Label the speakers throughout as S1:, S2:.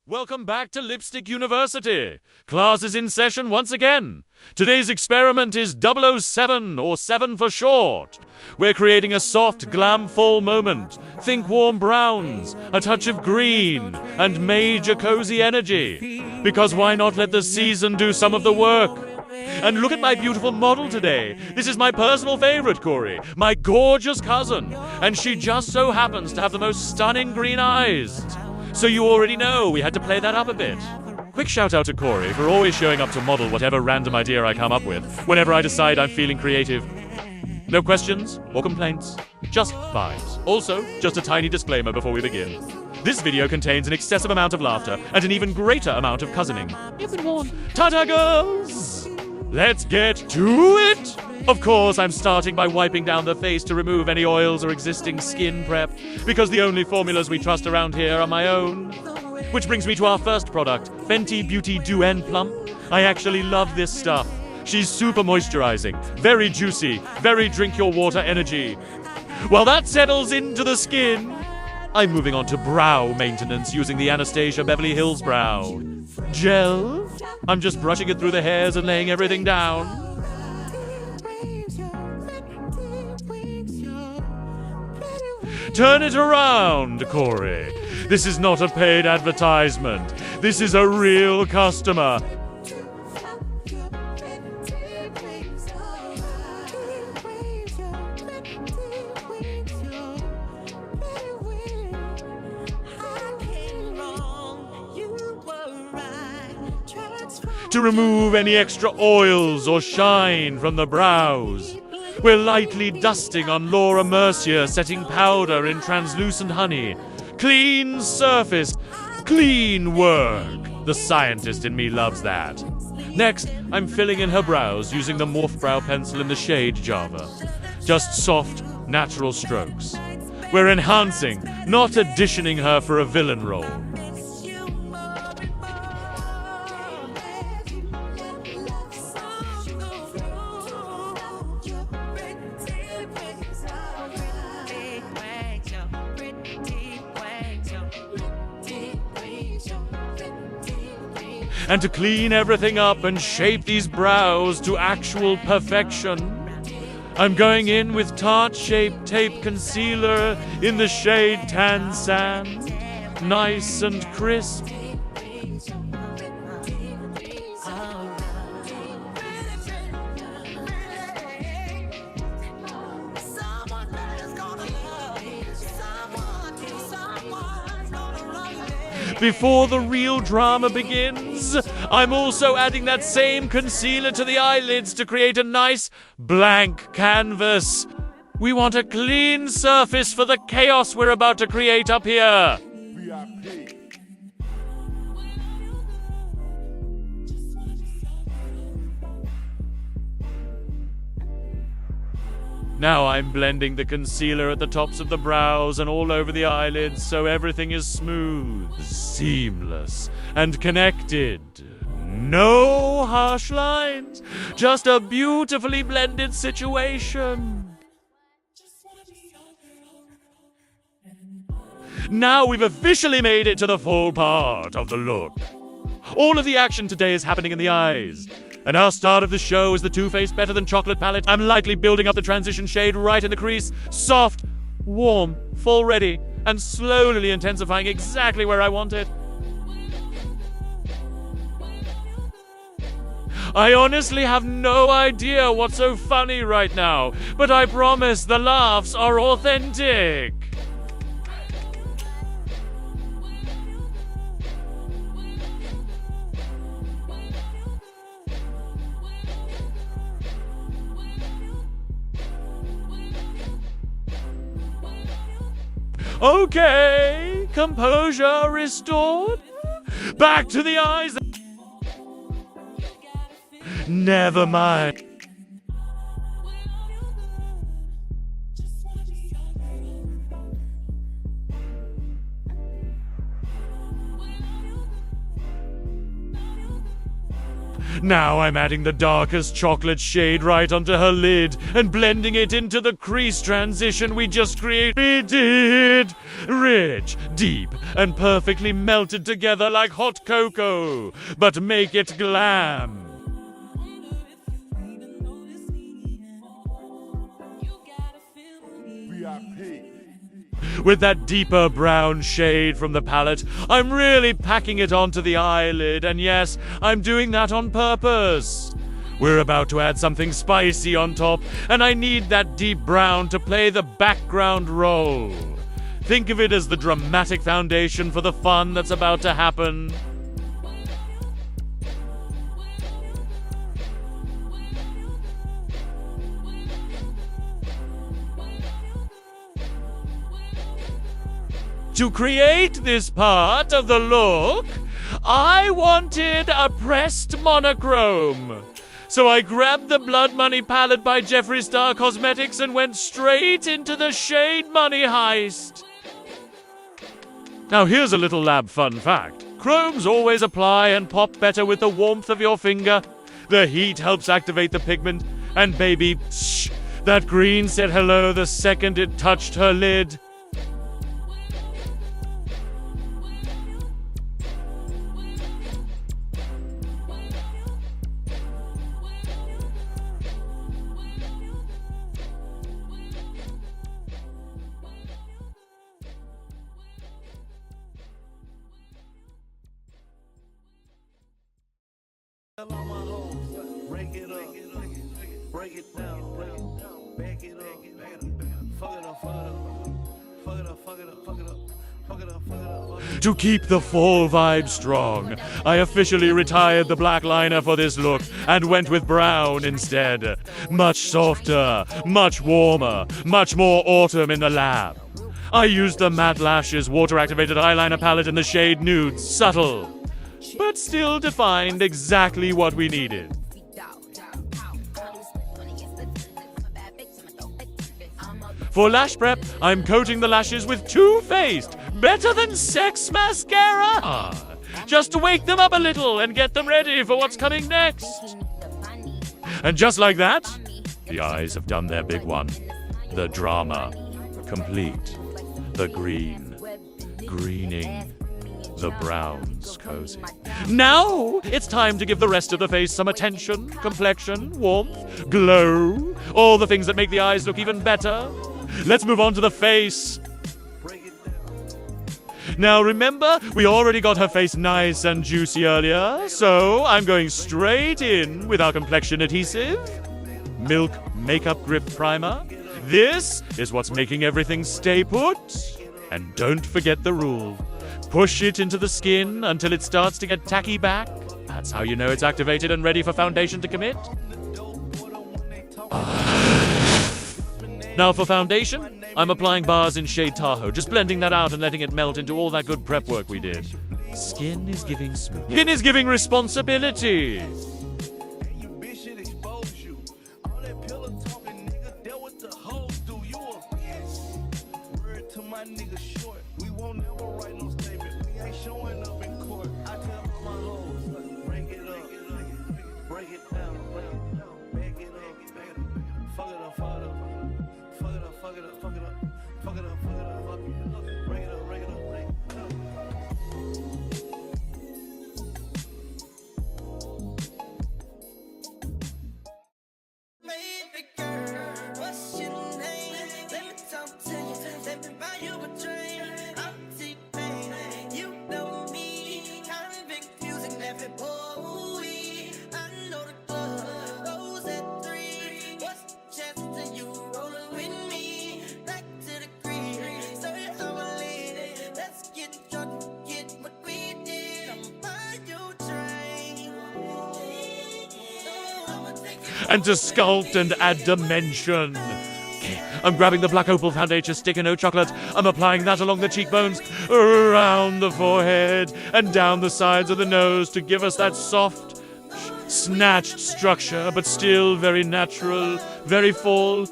S1: Welcome back to Lipstick University. Class is in session once again. Today's experiment is 007, or 7 for short. We're creating a soft glam fall moment. Think warm browns, a touch of green, and major cozy energy. Because why not let the season do some of the work? And look at my beautiful model today. This is my personal favorite, Corey, my gorgeous cousin. And she just so happens to have the most stunning green eyes. So you already know we had to play that up a bit. Quick shout out to Corey for always showing up to model whatever random idea I come up with whenever I decide I'm feeling creative. No questions or complaints, just vibes. Also, just a tiny disclaimer before we begin. This video contains an excessive amount of laughter and an even greater amount of cousining. You've been warned. Ta-ta, girls! Let's get to it! Of course, I'm starting by wiping down the face to remove any oils or existing skin prep, because the only formulas we trust around here are my own. Which brings me to our first product, Fenty Beauty Dew and Plump. I actually love this stuff. She's super moisturizing, very juicy, very drink your water energy. While that settles into the skin, I'm moving on to brow maintenance using the Anastasia Beverly Hills Brow Gel. I'm just brushing it through the hairs and laying everything down. Turn it around, Corey. This is not a paid advertisement. This is a real customer. To remove any extra oils or shine from the brows, we're lightly dusting on Laura Mercier setting powder in translucent honey. Clean surface, clean work. The scientist in me loves that. Next, I'm filling in her brows using the Morph Brow Pencil in the shade Java. Just soft, natural strokes. We're enhancing, not additioning her for a villain role. And to clean everything up and shape these brows to actual perfection, I'm going in with Tarte Shape Tape Concealer in the shade Tan Sand. Nice and crisp. Before the real drama begins, I'm also adding that same concealer to the eyelids to create a nice blank canvas. We want a clean surface for the chaos we're about to create up here. Now I'm blending the concealer at the tops of the brows and all over the eyelids so everything is smooth, seamless, and connected. No harsh lines, just a beautifully blended situation. Now we've officially made it to the full part of the look. All of the action today is happening in the eyes. And our start of the show is the Too Faced Better Than Chocolate palette. I'm lightly building up the transition shade right in the crease. Soft, warm, full ready, and slowly intensifying exactly where I want it. I honestly have no idea what's so funny right now, but I promise the laughs are authentic. Okay, composure restored. Back to the eyes. Never mind. Now I'm adding the darkest chocolate shade right onto her lid and blending it into the crease transition we just created. Rich, deep, and perfectly melted together like hot cocoa. But make it glam. With that deeper brown shade from the palette, I'm really packing it onto the eyelid, and yes, I'm doing that on purpose. We're about to add something spicy on top, and I need that deep brown to play the background role. Think of it as the dramatic foundation for the fun that's about to happen. To create this part of the look, I wanted a pressed monochrome. So I grabbed the Blood Money palette by Jeffree Star Cosmetics and went straight into the shade Money heist. Now here's a little lab fun fact. Chromes always apply and pop better with the warmth of your finger. The heat helps activate the pigment, and baby, shh, that green said hello the second it touched her lid.
S2: Break it up, break it down, back it up, fuck it up, fuck it up, fuck it up, fuck it up, fuck it up, fuck it up, fuck it up.
S1: To keep the fall vibe strong, I officially retired the black liner for this look and went with brown instead. Much softer, much warmer, much more autumn in the lab. I used the Matte Lashes water-activated eyeliner palette in the shade Nude Subtle, but still defined exactly what we needed. For lash prep, I'm coating the lashes with Too Faced Better Than Sex mascara, just to wake them up a little and get them ready for what's coming next. And just like that, the eyes have done their big one. The drama, complete. The green, greening. The brown's cozy. Now it's time to give the rest of the face some attention, complexion, warmth, glow, all the things that make the eyes look even better. Let's move on to the face. Now remember, we already got her face nice and juicy earlier, so I'm going straight in with our complexion adhesive, Milk Makeup Grip Primer. This is what's making everything stay put. And don't forget the rule. Push it into the skin until it starts to get tacky back. That's how you know it's activated and ready for foundation to commit. Now for foundation, I'm applying bars in shade Tahoe, just blending that out and letting it melt into all that good prep work we did. Skin is giving smooth. Skin is giving responsibility. And to sculpt and add dimension. Okay, I'm grabbing the black opal foundation stick and no chocolate. I'm applying that along the cheekbones, around the forehead, and down the sides of the nose to give us that soft, snatched structure, but still very natural, very full.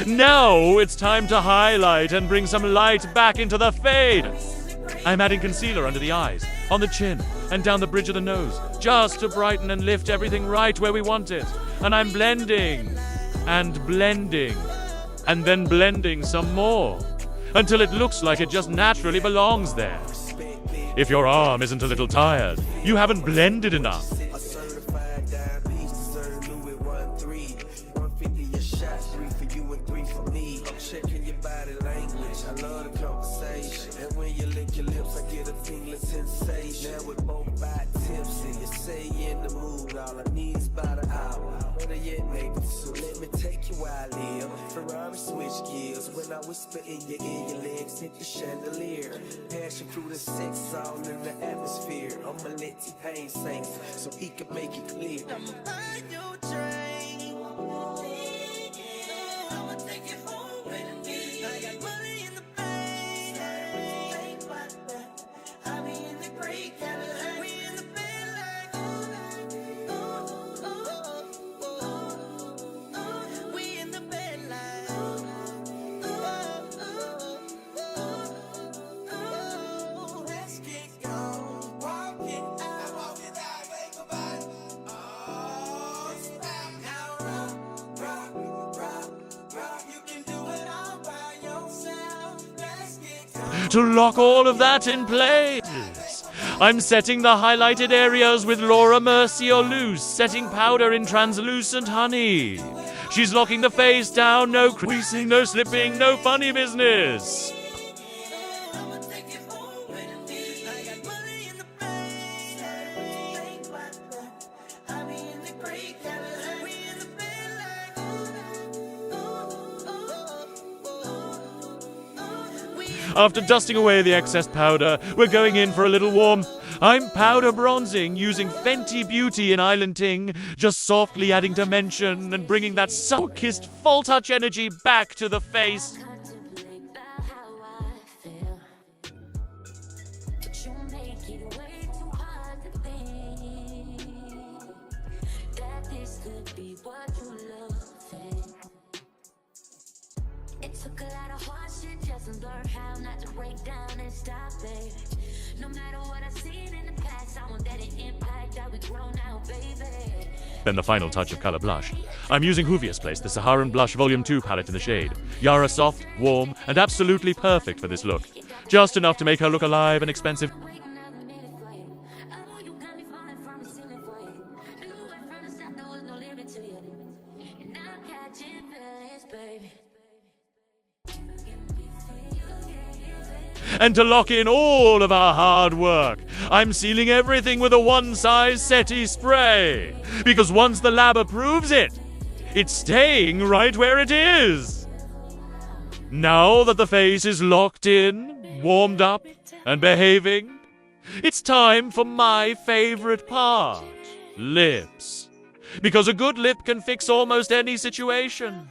S1: Now it's time to highlight and bring some light back into the fade. I'm adding concealer under the eyes, on the chin, and down the bridge of the nose, just to brighten and lift everything right where we want it. And I'm blending, and blending, and then blending some more, until it looks like it just naturally belongs there. If your arm isn't a little tired, you haven't blended enough.
S2: A certified dime piece, deserve Louis 1-3. 150 a shot, 3 for you and 3 for me. I'm checking your body language, I love the conversation. And when you lick your lips, I get a tingling sensation. Now we're both by tipsy, you say you're in the mood, all I need is about an hour. Better yet, maybe so let me take you where I live. Ferrari switch gears, when I whisper in your ear, your legs hit the chandelier. Passion through the sex, all in the atmosphere. I'ma let T-Pain sing, so he can make it clear. I'ma buy your train. I'ma take you home with me. I got money in the bank. I'll be in the great Cadillac. We in the bed like we in the bed like let's get gone. Walk it out, make a bite. Oh, stop now, rock. You can do it all by yourself. Let's get gone.
S1: To lock all of that in place, I'm setting the highlighted areas with Laura Mercier Loose, setting powder in translucent honey. She's locking the face down, no creasing, no slipping, no funny business.
S2: I'ma take you home with me. I got money in the bank. I'll be in the great Cadillac. We in the bed like
S1: After dusting away the excess powder, we're going in for a little warm. I'm powder bronzing using Fenty Beauty in Island Ting, just softly adding dimension and bringing that sun-kissed full touch energy back to the face.
S3: Contemplate about how I feel, but you make it way too hard to think that this could be what you love. It took a lot of hardship just to learn how not to break down and stop it. No matter what I've seen in the past, I want that it impact how we grow now, baby.
S1: Then the final touch of color blush. I'm using Huda's Place, the Saharan Blush Volume 2 palette in the shade. Yara soft, warm, and absolutely perfect for this look. Just enough to make her look alive and expensive.
S3: Wait another minute for you. I know you got me falling from the ceiling for you. Knew it from the start, there was no limit to you. And I'm catching feelings, baby.
S1: And to lock in all of our hard work, I'm sealing everything with a one-size-setty spray. Because once the lab approves it, it's staying right where it is. Now that the face is locked in, warmed up, and behaving, it's time for my favorite part, lips. Because a good lip can fix almost any situation.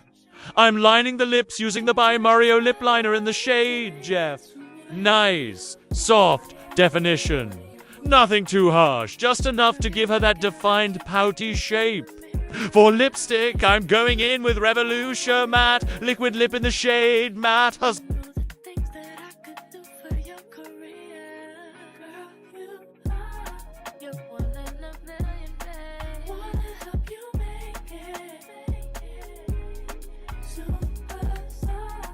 S1: I'm lining the lips using the By Mario lip liner in the shade, Jeff. Nice, soft definition. Nothing too harsh, just enough to give her that defined pouty shape. For lipstick, I'm going in with Revolution Matte, liquid lip in the shade Matte Hus-
S3: The things that I could do for your career, girl, you're one in a million, babe. Wanna help you make it superstar.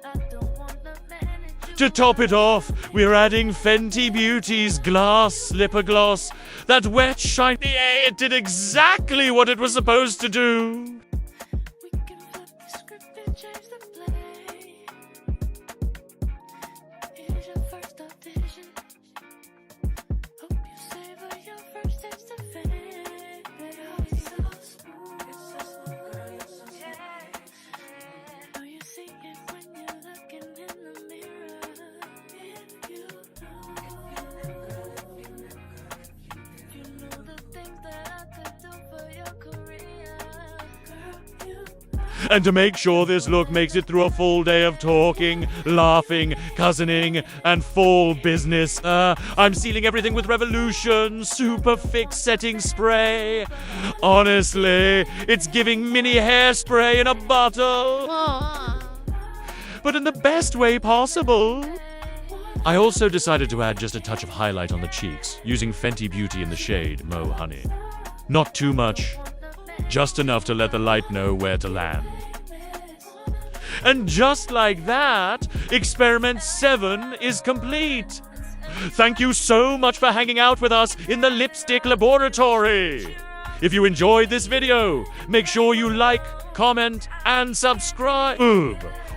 S3: I don't wanna manage.
S1: To top it off, we're adding Fenty Beauty's Glass Lipper Gloss. That wet, shiny, it did exactly what it was supposed to do.
S3: We can flip the script and change the play. Here's your first audition. Hope you savor your first taste of fame. You're so smooth, girl, you're so smooth. Know you see it when you're looking in the mirror. If you know the things that I could do for your career, girl, you.
S1: And to make sure this look makes it through a full day of talking, laughing, cousining, and full business, I'm sealing everything with Revolution Super Fix Setting Spray. Honestly, it's giving mini hairspray in a bottle. but in the best way possible. I also decided to add just a touch of highlight on the cheeks, using Fenty Beauty in the shade Mo Honey. Not too much, just enough to let the light know where to land. And just like that, Experiment 7 is complete. Thank you so much for hanging out with us in the lipstick laboratory. If you enjoyed this video, make sure you like, comment, and subscribe.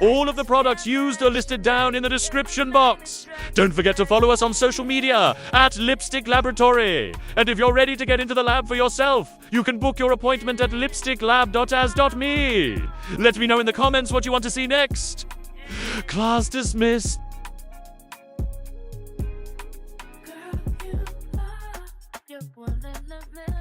S1: All of the products used are listed down in the description box. Don't forget to follow us on social media at Lipstick Laboratory. And if you're ready to get into the lab for yourself, you can book your appointment at lipsticklab.as.me. Let me know in the comments what you want to see next. Class dismissed.
S3: Girl, you are, you're one in a million.